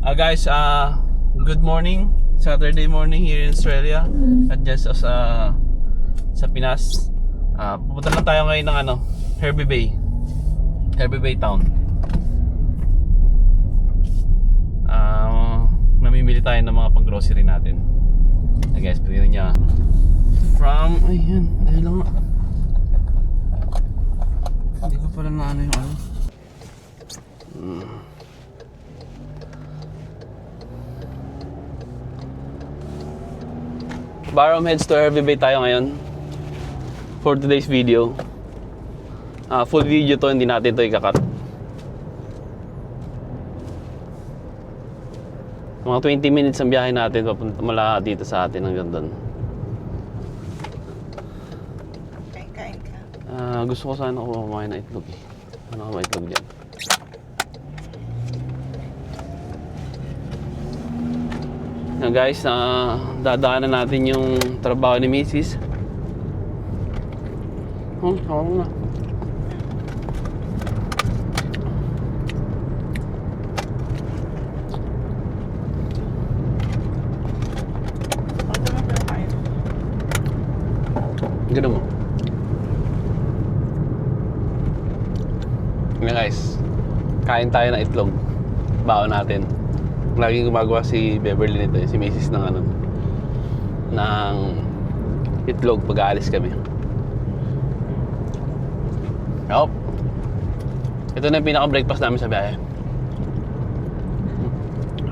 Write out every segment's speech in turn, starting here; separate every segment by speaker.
Speaker 1: Guys, good morning. Saturday morning here in Australia. At just sa Pinas. Pupunta lang tayo ngayon ng Hervey Bay. Hervey Bay Town. Namimili tayo ng mga pang-grocery natin. Guys, pwede niya. Ayun lang nga. Hindi ko pala na yung Barham Heads to Hervey Bay tayo ngayon for today's video. Full video to, hindi natin to ikakat. Mga 20 minutes ang biyahe natin papunta mula dito sa atin hanggang doon.
Speaker 2: Kain ka.
Speaker 1: Gusto ko sana kumain ng itlog eh. Ano ka itlog dyan? Guys, dadaanan natin yung trabaho ni Mrs. Kawa mo na. Gano'n mo. Guys, kain tayo ng itlog. Baon natin. Laging gumagawa si Beverly nito, si Mrs. ng itlog pag aalis kami. Ito na yung pinaka-breakfast namin sa biyahe.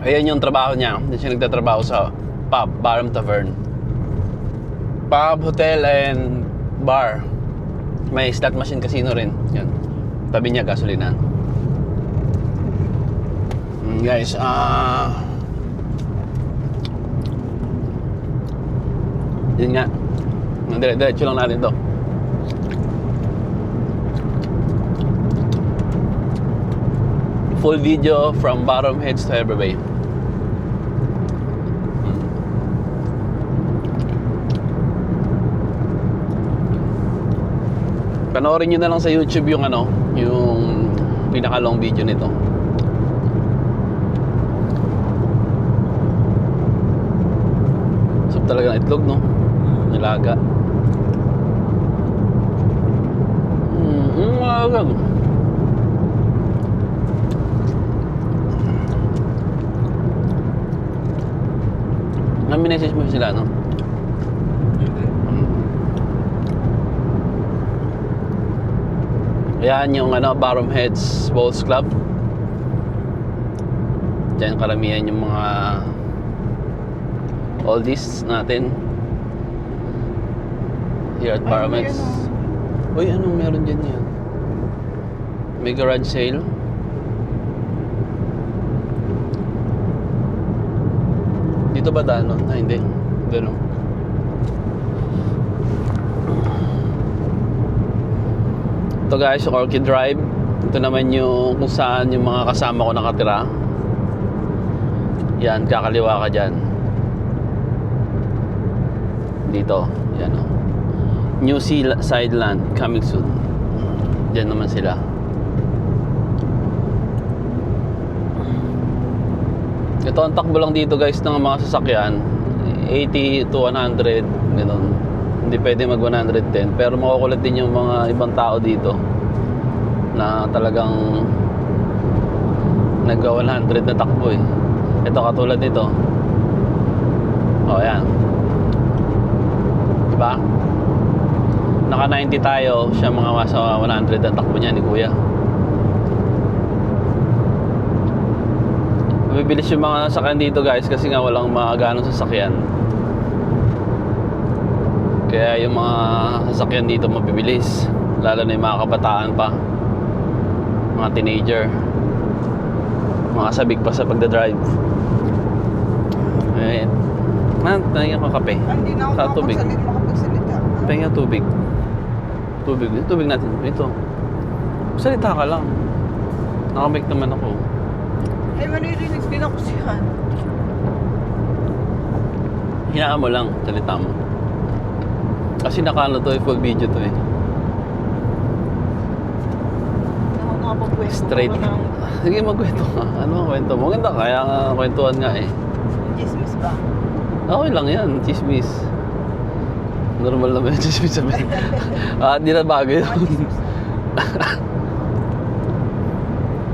Speaker 1: Ayan yung trabaho niya. Hindi siya nagtatrabaho sa pub, Barham Tavern. Pub, hotel, and bar. May slot machine casino rin. Yan. Tabi niya gasolinahan. Guys, yun nga. Diretso lang natin to. Full video from Barham Heads to Hervey Bay. Panoorin nyo na lang sa YouTube yung yung pinaka-long video nito. Sarap talaga ng itlog, no? Nilaga. Agad. Nami-message mo sila, no? Ayan yung Barham Heads Bowls Club. Diyan karamihan yung mga oldies natin here at Barham Heads. Uy, anong meron dyan yan? May garage sale. Dito ba daan nun? Hindi. Doon. Ito guys, yung Orchid Drive. Ito naman yung kung saan yung mga kasama ko nakatira. Yan, kakaliwa ka dyan. Dito, yan o. New Sideland coming soon. Diyan naman sila. Ito ang takbo lang dito guys ng mga sasakyan 80 to 100 gano'n. Hindi pwede mag 110. Pero makukulat din yung mga ibang tao dito na talagang nag 100 na takbo eh. Ito katulad nito. Yan. Diba? Naka 90 tayo. Siya mga masa 100 ang takbo niya ni kuya. Mabibilis yung mga sasakyan dito guys kasi nga walang mga ganong sasakyan. Kaya yung mga sasakyan dito mabibilis. Lalo na yung mga kabataan pa. Mga teenager. Mga sabik pa sa pagdadrive. Ayan. Nangyayon ka kape.
Speaker 2: Hindi na
Speaker 1: Sa
Speaker 2: ako
Speaker 1: tubig.
Speaker 2: makapagsalita.
Speaker 1: Pahinga tubig. Tubig natin. Ito. Salita ka lang. Nakamake naman ako.
Speaker 2: Maririnig din ako siya.
Speaker 1: Hinaan mo lang. Salita mo. Kasi full video to eh.
Speaker 2: Ako nga Pagkwento
Speaker 1: Straight.
Speaker 2: ko ng
Speaker 1: Sige, magkwento ka. Ano ang kwento mo? Maganda, kaya nga kwentuhan nga eh.
Speaker 2: chismis ba?
Speaker 1: Okay lang yan, chismis. Normal naman yung chismis sabihin. Di na bagay
Speaker 2: Mga
Speaker 1: yun.
Speaker 2: chismis.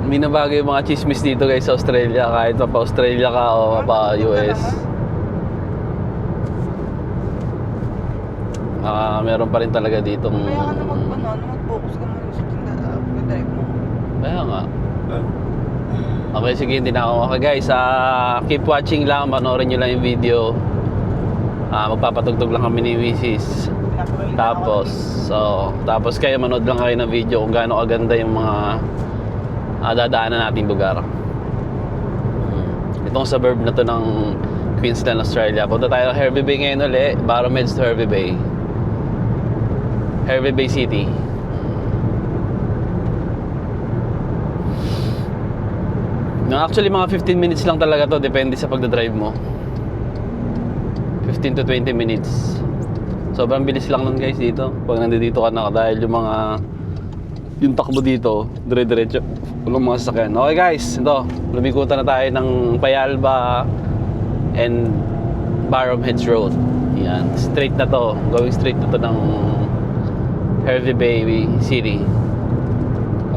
Speaker 1: Hindi na bagay yung mga chismis dito guys sa Australia. Kahit pa Australia ka o pa US. Meron pa rin talaga ditong...
Speaker 2: Kaya ka na mag-focus ka muna sa drive mo.
Speaker 1: Kaya nga. Okay, sige, hindi na ako. Okay guys, keep watching lang. Panoorin nyo lang yung video. Magpapatugtog lang kami ni Mrs. Tapos kayo manood lang kayo ng video kung gaano kaganda yung mga dadaanan nating lugar. Itong suburb na to ng Queensland, Australia. Punta tayo ng Hervey Bay ngayon ulit. Barrowmeds to Hervey Bay. Hervey Bay City. Actually, mga 15 minutes lang talaga to. Depende sa pagdadrive mo. 15 to 20 minutes. Sobrang bilis lang nun guys dito. Pag nandito ka na dahil yung takbo dito, dire-diretso. Walang mga sasakyan. Okay guys, ito. Lumikutan na tayo ng Payalba and Barrowheads Road. Yan. Straight na to. Going straight na to ng Hervey Bay City.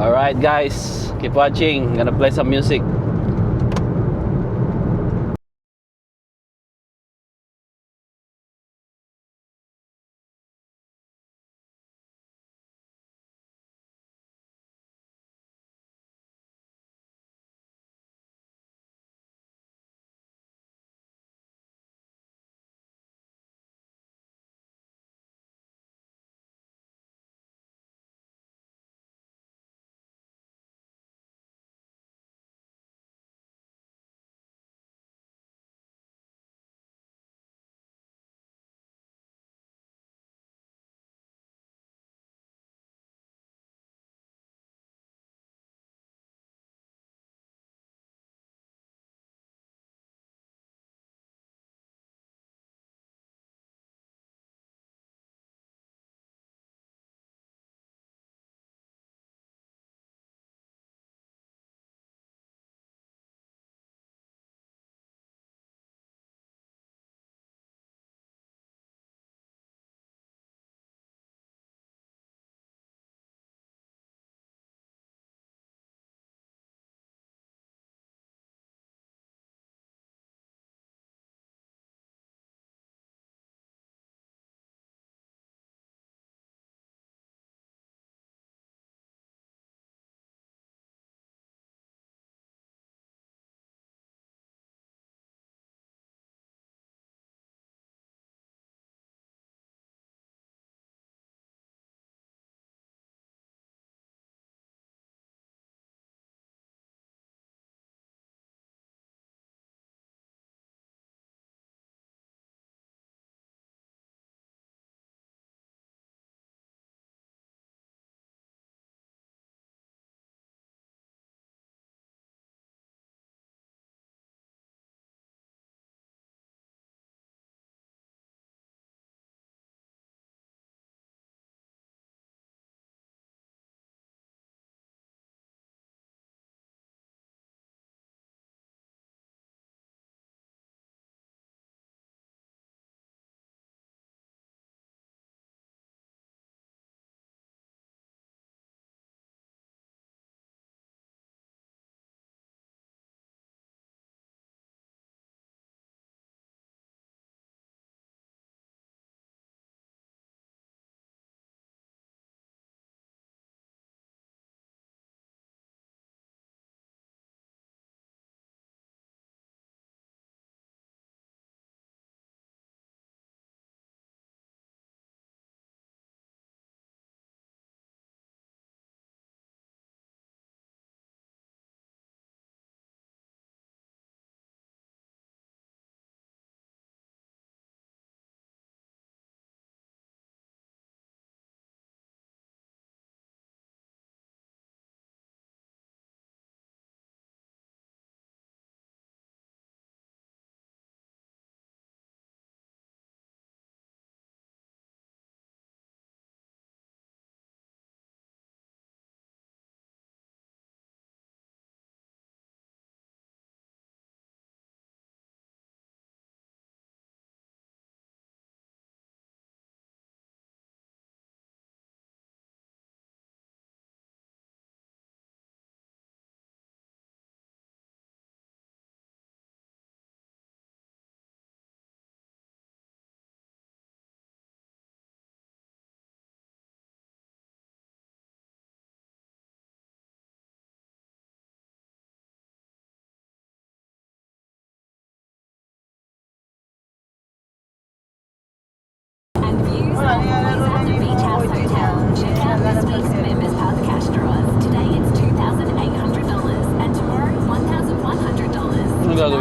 Speaker 1: Alright guys, keep watching. Gonna play some music.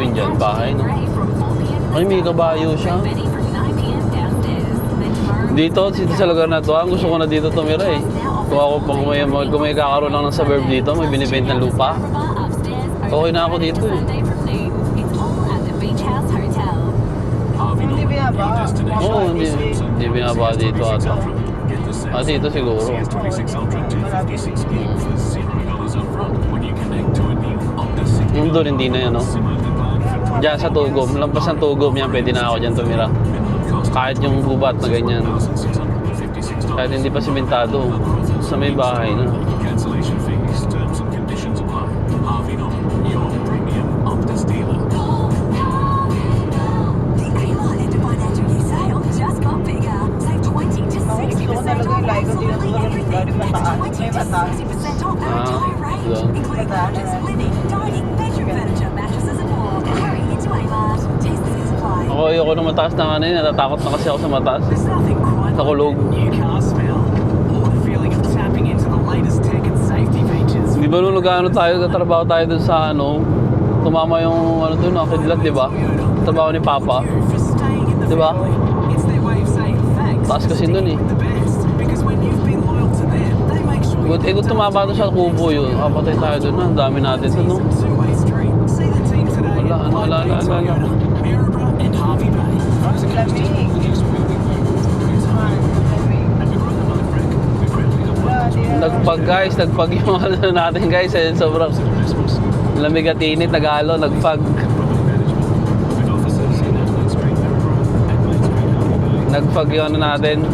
Speaker 1: yun dyan? Bahay, no? Ay, may kabayo siya. Dito sa lugar na to, ang gusto ko na dito tumira eh. Kung ako pag kung may kakaroon lang ng suburb dito, may binibenta ng lupa. Okay na ako dito eh.
Speaker 2: Hindi binaba.
Speaker 1: Oo, hindi binaba dito ata. Ah, dito siguro. Yung doon hindi na yan, no? Diyan sa Tugom, lampas ng Tugom yan, pwede na ako dyan tumira. Kahit yung gubat na ganyan. Kahit hindi pa simentado, sa may bahay na.
Speaker 2: Gusto ko talaga yung like ko dito sa lugar yung mataas. May mataas.
Speaker 1: Doon. Ako ayoko ng mataas na ano yun, natatakot na kasi ako sa mataas. Sa kulog. Di ba nung nag-ano tayo, katrabaho tayo dun sa ano, tumama yung ano dun, nakakidlat, di ba? Trabaho ni Papa. Di ba? Taas kasi dun eh. Kung tumama doon sa kubo yun, kapatay tayo dun, ang dami natin dun, no? Wala. Nagpag guys, nagpag yung ano natin guys, eh, sobrang lamig at init, nagalo, nagpag. Nagpag yung ano natin.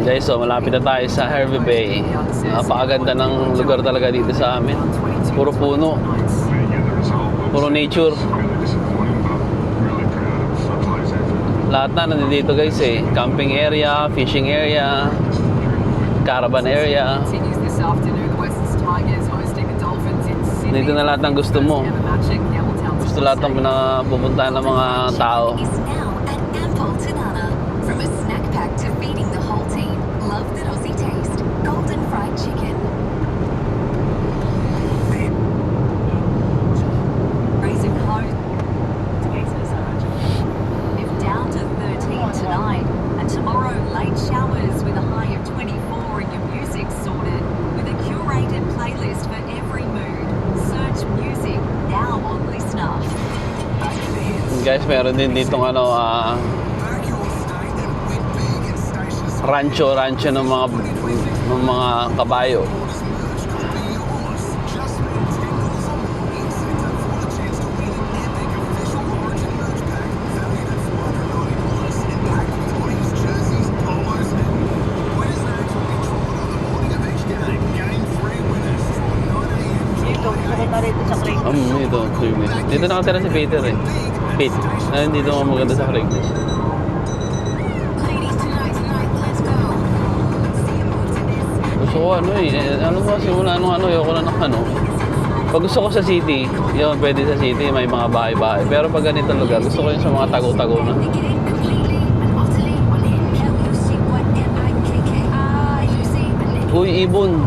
Speaker 1: Guys, so malapit na tayo sa Hervey Bay. Napakaganda ng lugar talaga dito sa amin. Puro puno. Puro nature. Lahat na nandito guys eh. Camping area, fishing area, caravan area. Dito na lahat ng gusto mo. Gusto lahat ng pupuntahan ng mga tao. Guys, meron din ditong ano, rancho ng mga kabayo.
Speaker 2: Dito, sakit na rito sa Craig.
Speaker 1: Dito, Craigslist. Dito nakatira si Peter eh. Pete. Dito ako maganda sa Craigslist. Gusto ko ano ano ba, simula ayoko na ng ano. Pag gusto ko sa city, yun, pwede sa city, may mga bahay-bahay. Pero pag ganito lugar, gusto ko yun sa mga tago-tago na. Uy, ibon.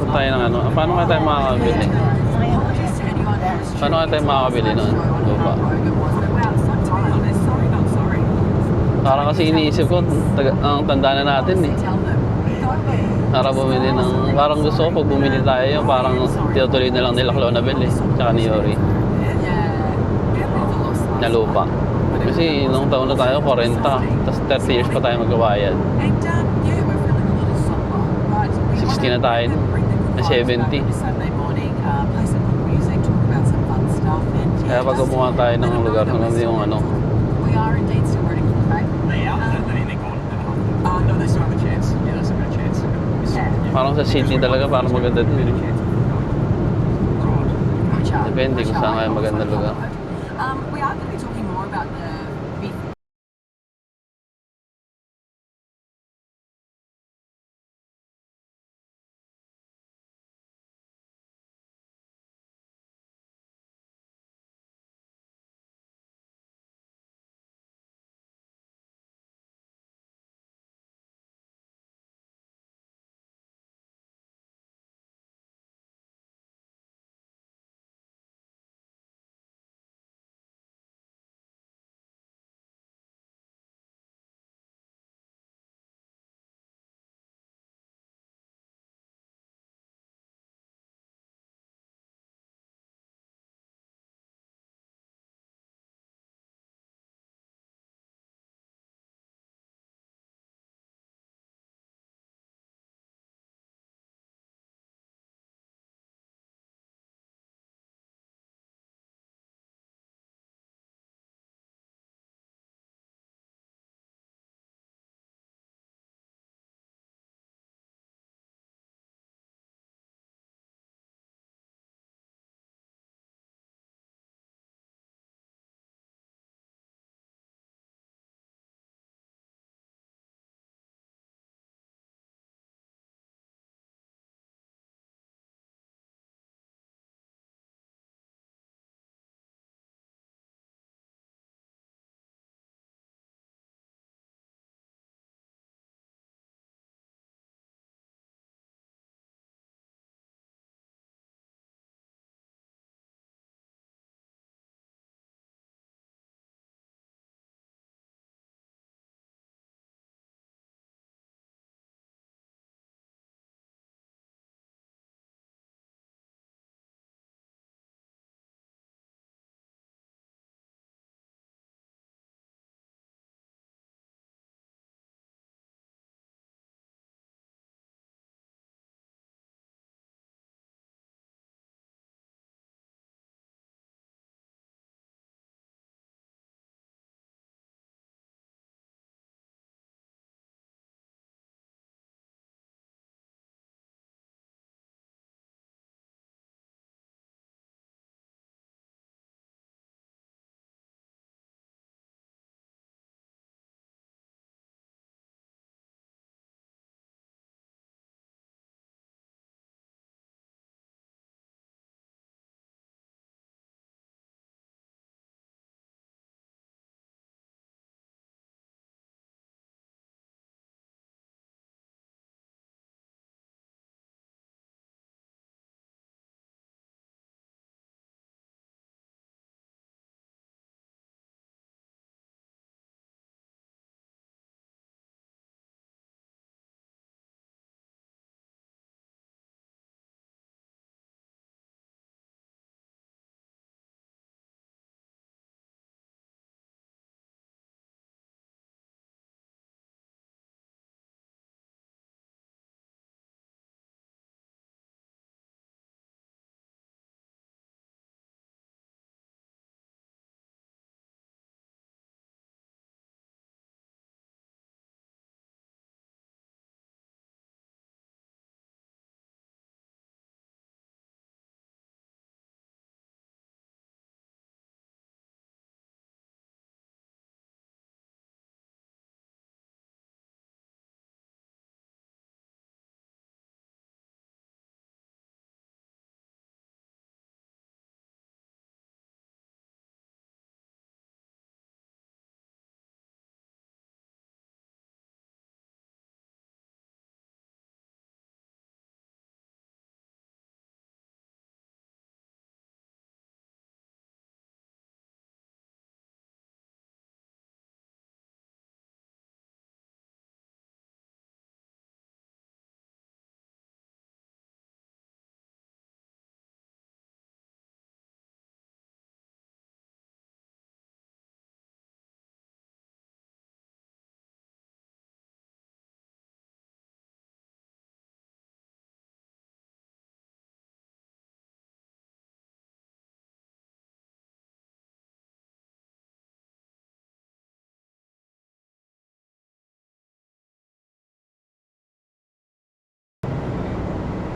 Speaker 1: Tayo ng ano, paano nga tayo makakabili? Paano nga tayo makakabili nun? Lupa. Parang kasi iniisip ko, ang tanda na natin eh. Para bumili ng, parang gusto ko pag bumili tayo, parang tinutuloy na lang nila Clonabel eh, tsaka ni Yori. Na lupa. Kasi nung taon na tayo, 40, tapos 30 years pa tayo magbabayad. 60 na tayo, na 70. Kaya pag gumawa tayo ng lugar, hanggang yung ano. Parang sa city talaga, parang maganda din. Depende kung saan kayo maganda lugar.
Speaker 3: We are going to be talking more about the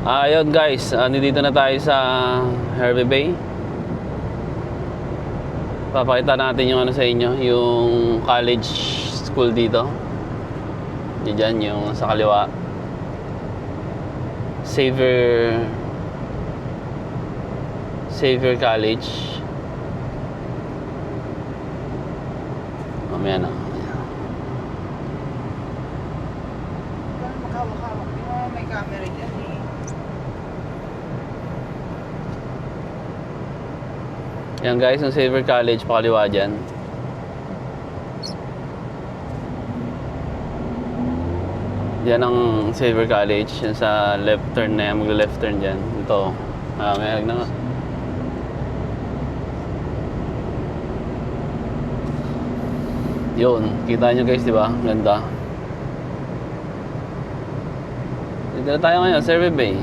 Speaker 1: Ayun guys, nandito na tayo sa Hervey Bay. Papakita natin yung ano sa inyo, yung college school dito. Diyan yung sa kaliwa. Xavier College. Mamaya na.
Speaker 2: Parang maghawak-hawak. Di ba may camera dyan eh.
Speaker 1: Yan guys, yung Xavier College, pakaliwa dyan. Yan ang Xavier College. Yan sa left turn na yan, mag-left turn dyan. Ito, may na nga. Yun, kita nyo guys, di ba? Ganda. Dito na tayo ngayon, Hervey Bay.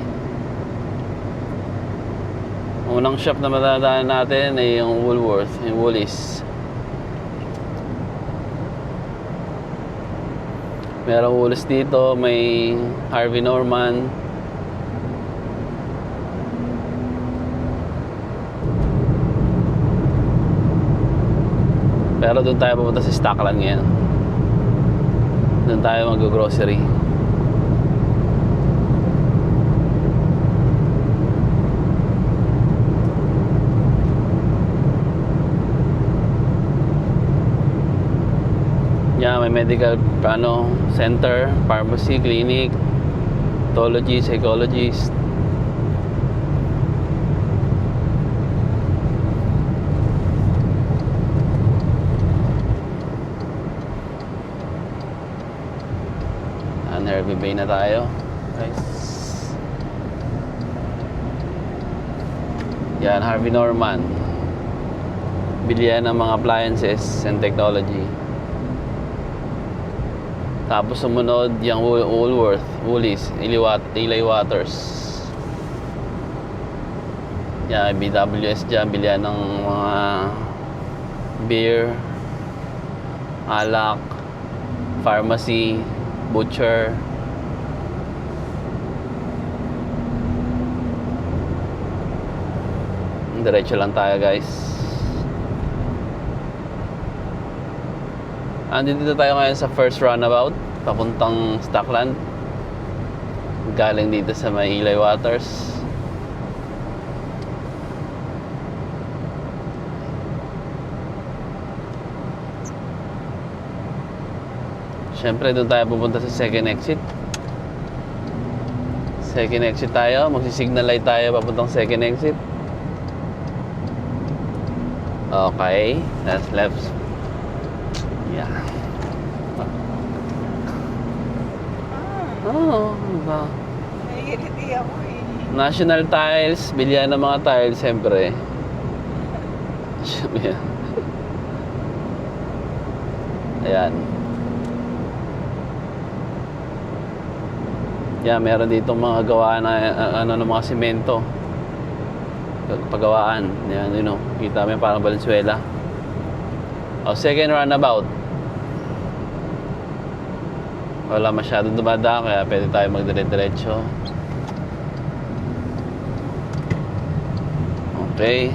Speaker 1: Unang shop na matadaan natin ay yung Woolworth, yung Woolies. Merong Woolies dito, may Harvey Norman. Pero doon tayo pupunta sa Stockland ngayon. Doon tayo mag-grocery. Yeah, may medical center, pharmacy, clinic, pathology, psychologist. Hervey Bay na tayo. Guys. Yan, Harvey Norman. Bilihan ng mga appliances and technology. Tapos sumunod yung Woolworth, Woolies, Eli Waters. Yan, BWS dyan, bilihan ng mga beer, alak, pharmacy, butcher. Diretso lang tayo guys. Andito tayo ngayon sa first roundabout papuntang Stockland, galing dito sa may Eli Waters. Siyempre doon tayo pupunta sa second exit. Second exit tayo, magsisignal light tayo papuntang second exit. Okay, that's left. Yeah. Oh, ba?
Speaker 2: Nahihiliti ako eh.
Speaker 1: National Tiles, bilihan ng mga tiles, siyempre. Ayan. Yan, meron dito mga gawa na ng mga simento. Pagawaan. Yan, you know, kita mo yan, parang Valenzuela. O, second roundabout. Wala masyadong dumadaan, kaya pwede tayo magdire-diretso. Okay.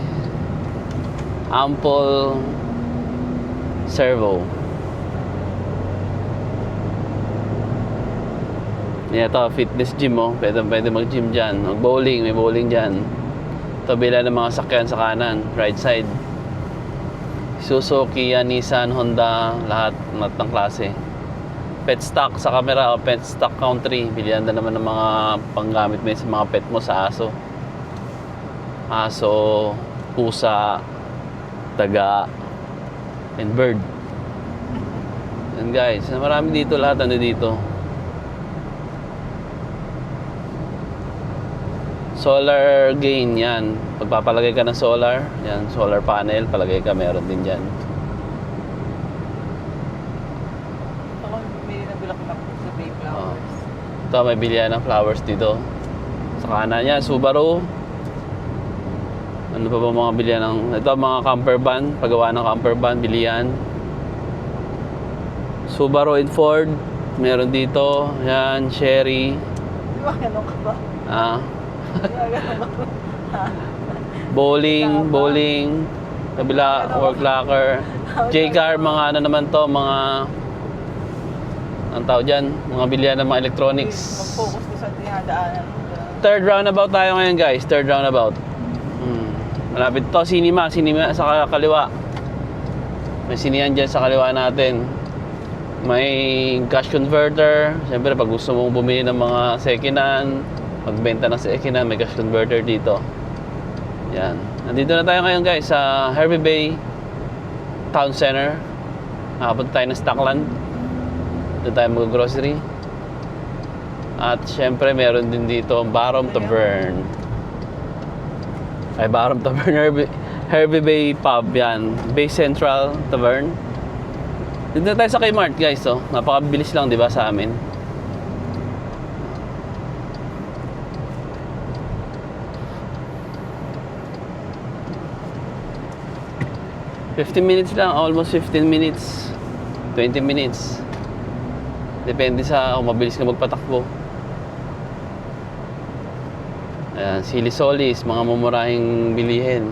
Speaker 1: Ample servo. Ito, fitness gym mo. Pwede mag-gym dyan. Mag-bowling, may bowling dyan. Ito, bila ng mga sakyan sa kanan, right side. Suzuki, Kia, Nissan, Honda, lahat ng klase. Pet stock sa camera o pet stock country. Bilihan na naman ng mga panggamit mo sa mga pet mo sa aso. Aso, pusa, daga, and bird. And guys, marami dito, lahat ano dito. Solar gain, yan. Pagpapalagay ka ng solar, yan, solar panel, palagay ka, meron din dyan.
Speaker 2: Ako bumili ng bulaklak sa Bay Flowers.
Speaker 1: Ito, may bilihan ng flowers dito. Sa kanan yan, Subaru. Ano pa ba mga bilihan ng... Ito, mga camper van, paggawa ng camper van, bilihan. Subaru and Ford, meron dito. Yan, Chery.
Speaker 2: Di ba, ganun ka ba?
Speaker 1: Bowling, kabila, work locker. J-car, mga ano naman to, mga ang tawag dyan, mga bilihan ng mga electronics.
Speaker 2: Mag-focus ko sa dinadaanan.
Speaker 1: Third roundabout tayo ngayon guys, third roundabout. Malapit to, cinema sa kaliwa. May sinihan dyan sa kaliwa natin. May cash converter. Siyempre pag gusto mong bumili ng mga second hand, magbenta ng second hand, may cash converter dito. Yan. Nandito na tayo ngayon guys sa Hervey Bay Town Center. Nakapunta tayo ng Stockland. Doon tayo mag-grocery. At syempre meron din dito Barom Tavern. Ay, Barom Tavern, Hervey Bay Pub yan. Bay Central Tavern. Dito na tayo sa Kmart guys, oh. Napakabilis lang, di ba, sa amin. $15 lang, almost 15 minutes. 20 minutes. Depende sa kung mabilis ka magpatakbo. Ayan, sili solis, mga mumurahing bilihin.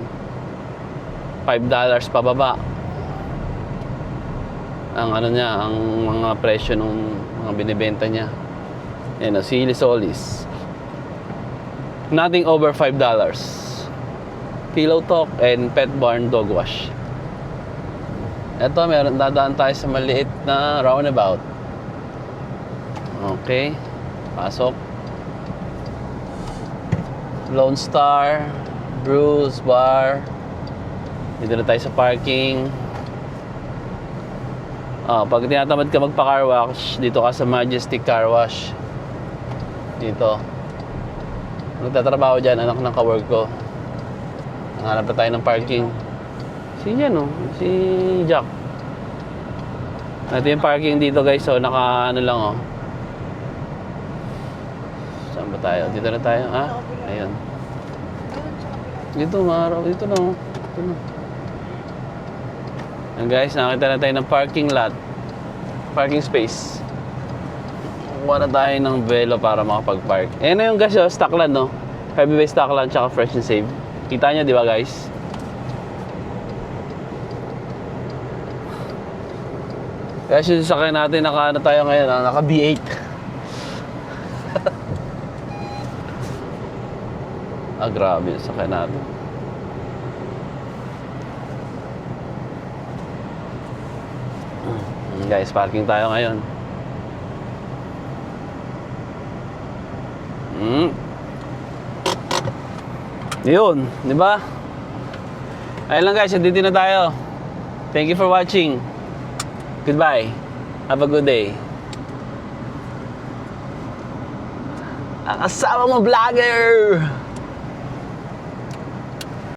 Speaker 1: $5 pababa. Ang ano niya, ang mga presyo ng mga binibenta niya. Ayan, sili solis. Nothing over $5. Pillow Talk and Pet Barn Dog Wash. Ito, meron, dadaan tayo sa maliit na roundabout. Okay, pasok. Lone Star, Bruce Bar. Dito na tayo sa parking. Pag tinatamad ka magpa-car wash, dito ka sa Majestic Car Wash. Dito. Nagtatrabaho dyan, anak ng kawork ko. Nanghanap na tayo ng parking. Si si Jack. Ito yung parking dito guys, so naka ano lang oh. Saan ba tayo? Dito na tayo, ha? Ayun. Dito, maaraw. Dito na oh. Dito na. Ayan guys, nakita na tayo ng parking lot. Parking space. Kuha na tayo ng velo para makapag-park. Ayan na yung guys, oh, Stockland, no? Hervey Bay Stockland, tsaka Fresh and Save. Kita nyo, di ba guys? Guys, yung sasakyan natin, naka tayo ngayon, naka B8. Grabe yung sasakyan natin. Guys, parking tayo ngayon. Yun, di ba? Ayun lang guys, dito na tayo. Thank you for watching. Goodbye. Have a good day. Ang asawa mo, vlogger!